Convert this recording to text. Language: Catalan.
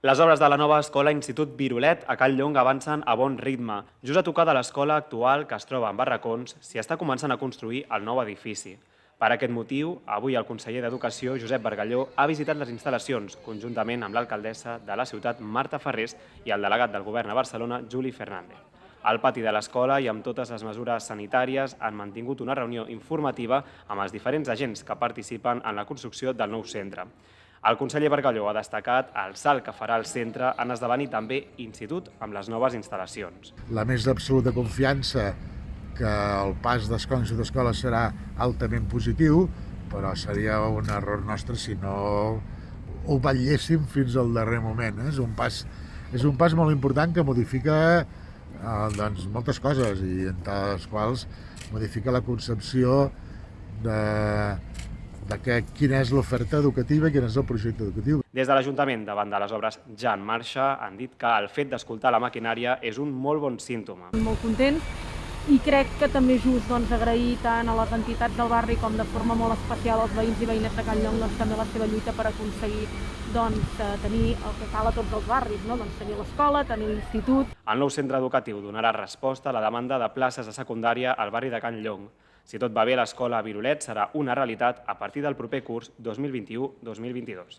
Les obres de la nova escola Institut Virolet a Cal Llong avancen a bon ritme. Just a tocar de l'escola actual, que es troba en barracons, s'hi està començant a construir el nou edifici. Per aquest motiu, avui el conseller d'Educació, Josep Bargalló, ha visitat les instal·lacions, conjuntament amb l'alcaldessa de la ciutat, Marta Ferrés, i el delegat del govern a Barcelona, Juli Fernández. Al pati de l'escola i amb totes les mesures sanitàries han mantingut una reunió informativa amb els diferents agents que participen en la construcció del nou centre. El conseller Bargalló ha destacat el salt que farà el centre en esdevenir també institut amb les noves instal·lacions. La més absoluta confiança que el pas d'escola a institut d'escola serà altament positiu, però seria un error nostre si no ho vetlléssim fins al darrer moment. És un pas molt important que modifica moltes coses, i entre les quals modifica la concepció de quina és l'oferta educativa i quin és el projecte educatiu. Des de l'Ajuntament, davant de les obres ja en marxa, han dit que el fet d'escoltar la maquinària és un molt bon símptoma. Molt content, i crec que també és just agrair tant a les entitats del barri com de forma molt especial als veïns i veïnes de Cal Llong també la seva lluita per aconseguir tenir el que cal a tots els barris, tenir l'escola, tenir l'institut. El nou centre educatiu donarà resposta a la demanda de places de secundària al barri de Cal Llong. Si tot va bé, l'escola a Virolet serà una realitat a partir del proper curs 2021-2022.